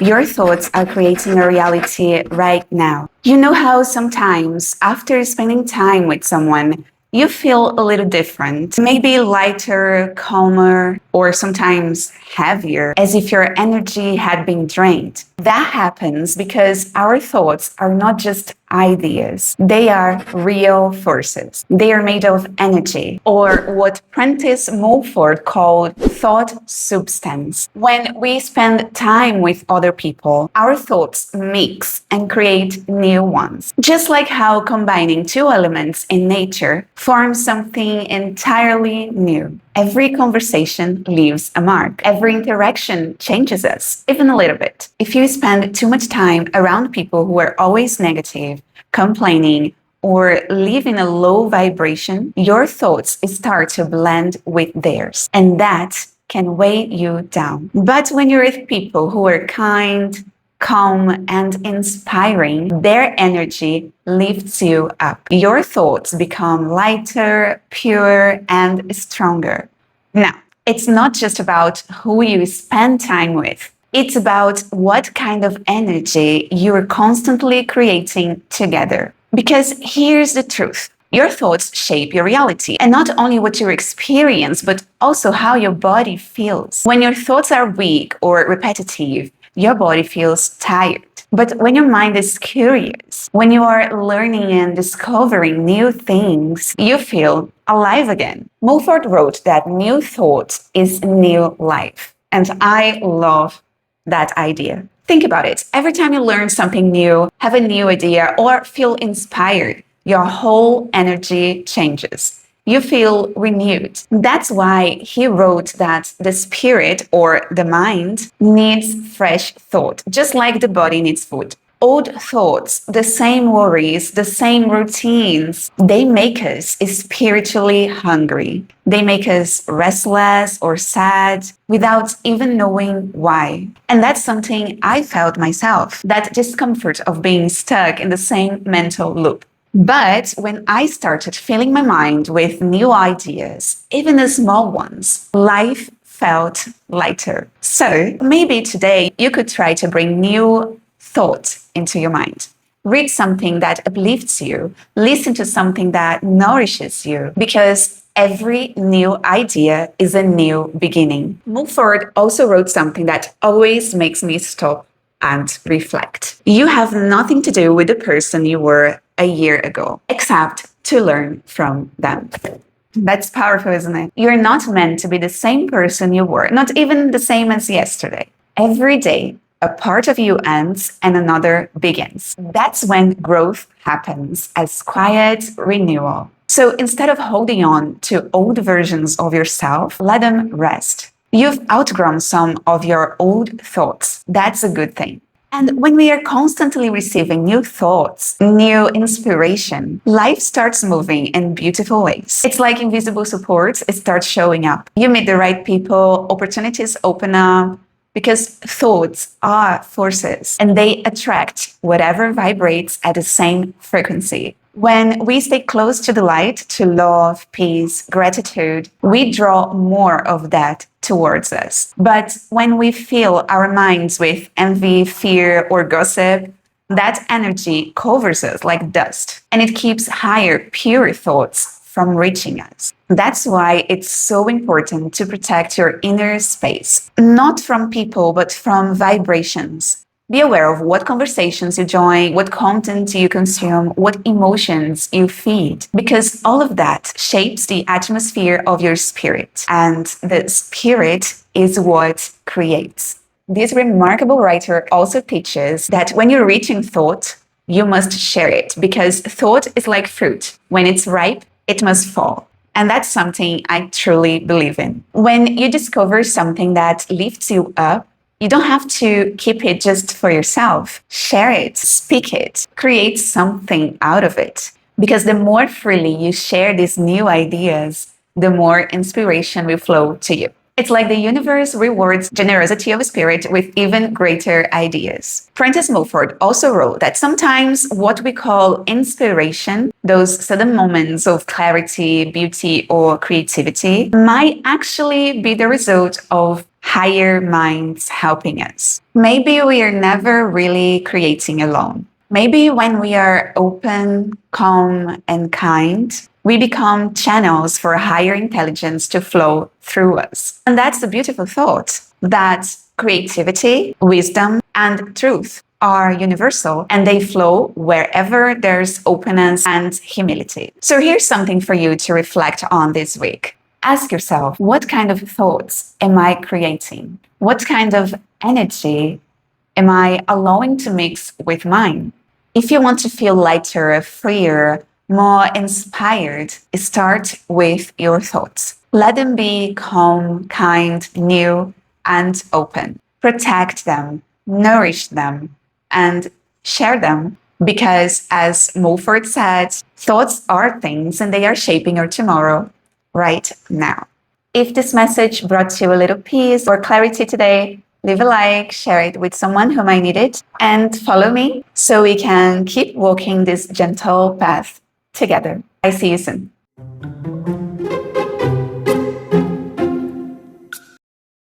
Your thoughts are creating a reality right now. You know how sometimes after spending time with someone, you feel a little different, maybe lighter, calmer, or sometimes heavier, as if your energy had been drained. That happens because our thoughts are not just ideas, they are real forces. They are made of energy, or what Prentice Mulford called thought substance. When we spend time with other people, our thoughts mix and create new ones. Just like how combining two elements in nature forms something entirely new. Every conversation leaves a mark. Every interaction changes us, even a little bit. If you spend too much time around people who are always negative, complaining, or live in a low vibration, your thoughts start to blend with theirs, and that can weigh you down. But when you're with people who are kind, calm, and inspiring, their energy lifts you up. Your thoughts become lighter, pure, and stronger. Now, it's not just about who you spend time with. It's about what kind of energy you're constantly creating together. Because here's the truth. Your thoughts shape your reality, and not only what you experience, but also how your body feels. When your thoughts are weak or repetitive, your body feels tired. But when your mind is curious, when you are learning and discovering new things, you feel alive again. Mulford wrote that new thought is new life. And I love that idea. Think about it. Every time you learn something new, have a new idea, or feel inspired, your whole energy changes. You feel renewed. That's why he wrote that the spirit or the mind needs fresh thought, just like the body needs food. Old thoughts, the same worries, the same routines, they make us spiritually hungry. They make us restless or sad without even knowing why. And that's something I felt myself, that discomfort of being stuck in the same mental loop. But when I started filling my mind with new ideas, even the small ones, life felt lighter. So maybe today you could try to bring new thought into your mind. Read something that uplifts you, listen to something that nourishes you, because every new idea is a new beginning. Mulford also wrote something that always makes me stop and reflect. You have nothing to do with the person you were a year ago, except to learn from them. That's powerful, isn't it? You're not meant to be the same person you were, not even the same as yesterday. Every day, a part of you ends and another begins. That's when growth happens, as quiet renewal. So instead of holding on to old versions of yourself, let them rest. You've outgrown some of your old thoughts. That's a good thing. And when we are constantly receiving new thoughts, new inspiration, life starts moving in beautiful ways. It's like invisible support, it starts showing up. You meet the right people, opportunities open up, because thoughts are forces and they attract whatever vibrates at the same frequency. When we stay close to the light, to love, peace, gratitude, we draw more of that towards us. But when we fill our minds with envy, fear, or gossip, that energy covers us like dust, and it keeps higher, pure thoughts from reaching us. That's why it's so important to protect your inner space, not from people, but from vibrations. Be aware of what conversations you join, what content you consume, what emotions you feed, because all of that shapes the atmosphere of your spirit, and the spirit is what creates. This remarkable writer also teaches that when you're reaching thought, you must share it, because thought is like fruit. When it's ripe, it must fall. And that's something I truly believe in. When you discover something that lifts you up, you don't have to keep it just for yourself. Share it, speak it, create something out of it. Because the more freely you share these new ideas, the more inspiration will flow to you. It's like the universe rewards generosity of spirit with even greater ideas. Prentice Mulford also wrote that sometimes what we call inspiration, those sudden moments of clarity, beauty, or creativity, might actually be the result of higher minds helping us. Maybe we are never really creating alone. Maybe when we are open, calm, and kind, we become channels for higher intelligence to flow through us. And that's the beautiful thought that creativity, wisdom, and truth are universal and they flow wherever there's openness and humility. So here's something for you to reflect on this week. Ask yourself, what kind of thoughts am I creating? What kind of energy am I allowing to mix with mine? If you want to feel lighter, freer, more inspired, start with your thoughts. Let them be calm, kind, new, and open. Protect them, nourish them, and share them. Because as Mulford said, thoughts are things and they are shaping your tomorrow right now. If this message brought you a little peace or clarity today, leave a like, share it with someone who might need it, and follow me so we can keep walking this gentle path together. I see you soon.